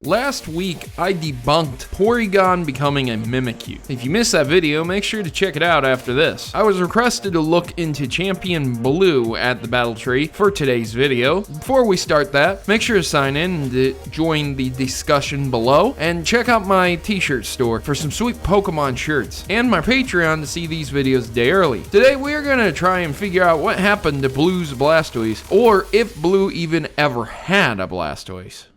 Last week, I debunked Porygon becoming a Mimikyu. If you missed that video, make sure to check it out after this. I was requested to look into Champion Blue at the battle tree for today's video. Before we start that, make sure to sign in and join the discussion below, and check out my t-shirt store for some sweet Pokemon shirts, and my Patreon to see these videos a day early. Today, we're gonna try and figure out what happened to Blue's Blastoise, or if Blue even ever had a Blastoise.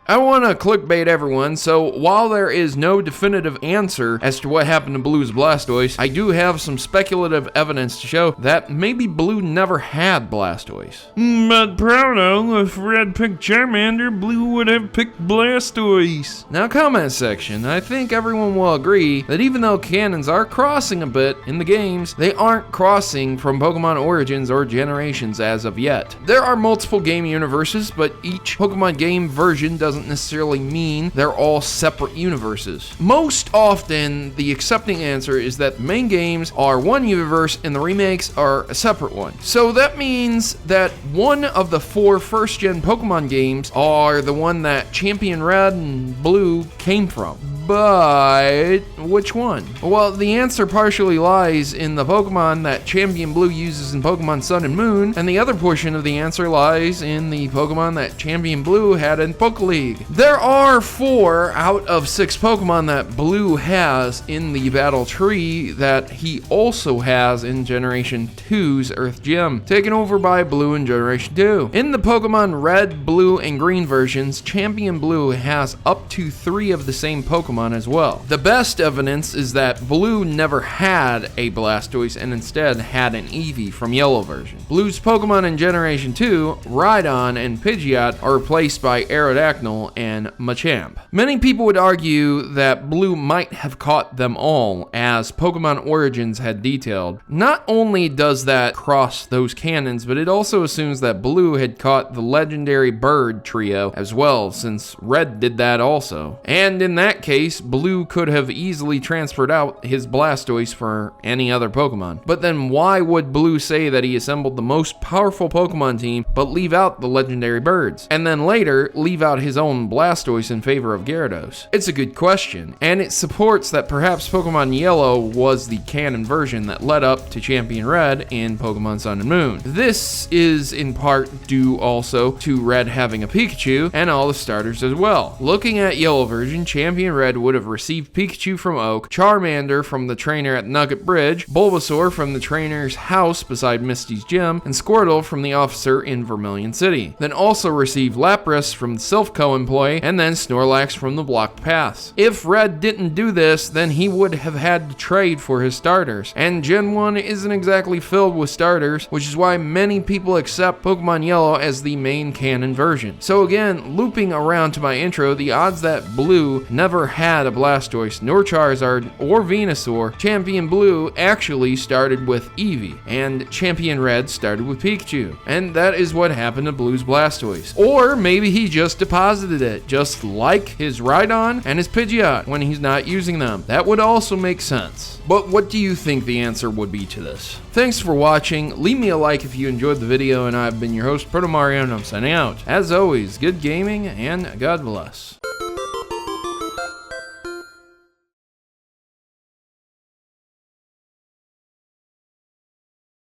I don't want to clickbait everyone, so while there is no definitive answer as to what happened to Blue's Blastoise, I do have some speculative evidence to show that maybe Blue never had Blastoise. But Proto, if Red picked Charmander, Blue would have picked Blastoise. Now, comment section, I think everyone will agree that even though canons are crossing a bit in the games, they aren't crossing from Pokemon Origins or Generations as of yet. There are multiple game universes, but each Pokemon game version doesn't necessarily mean they're all separate universes. Most often, the accepting answer is that the main games are one universe and the remakes are a separate one. So that means that one of the 4 first-gen Pokemon games are the one that Champion Red and Blue came from. But which one? Well, the answer partially lies in the Pokemon that Champion Blue uses in Pokemon Sun and Moon, and the other portion of the answer lies in the Pokemon that Champion Blue had in Poke League. There are 4 out of 6 Pokemon that Blue has in the battle tree that he also has in Generation 2's Earth Gym, taken over by Blue in Generation 2. In the Pokemon Red, Blue, and Green versions, Champion Blue has up to 3 of the same Pokemon as well. The best evidence is that Blue never had a Blastoise and instead had an Eevee from Yellow version. Blue's Pokemon in Generation 2, Rhydon and Pidgeot, are replaced by Aerodactyl and Machamp. Many people would argue that Blue might have caught them all, as Pokemon Origins had detailed. Not only does that cross those canons, but it also assumes that Blue had caught the legendary bird trio as well, since Red did that also. And in that case, Blue could have easily transferred out his Blastoise for any other Pokemon. But then why would Blue say that he assembled the most powerful Pokemon team but leave out the legendary birds? And then later, leave out his own Blastoise in favor of Gyarados? It's a good question, and it supports that perhaps Pokemon Yellow was the canon version that led up to Champion Red in Pokemon Sun and Moon. This is in part due also to Red having a Pikachu and all the starters as well. Looking at Yellow version, Champion Red would have received Pikachu from Oak, Charmander from the trainer at Nugget Bridge, Bulbasaur from the trainer's house beside Misty's gym, and Squirtle from the officer in Vermilion City. Then also received Lapras from the Silph employee, and then Snorlax from the blocked paths. If Red didn't do this, then he would have had to trade for his starters, and Gen 1 isn't exactly filled with starters, which is why many people accept Pokemon Yellow as the main canon version. So again, looping around to my intro, the odds that Blue never had a Blastoise, nor Charizard, or Venusaur, Champion Blue actually started with Eevee, and Champion Red started with Pikachu. And that is what happened to Blue's Blastoise. Or maybe he just deposited it, just like his Rhydon and his Pidgeot when he's not using them. That would also make sense. But what do you think the answer would be to this? Thanks for watching. Leave me a like if you enjoyed the video, and I've been your host, Protomario, and I'm signing out. As always, good gaming, and God bless.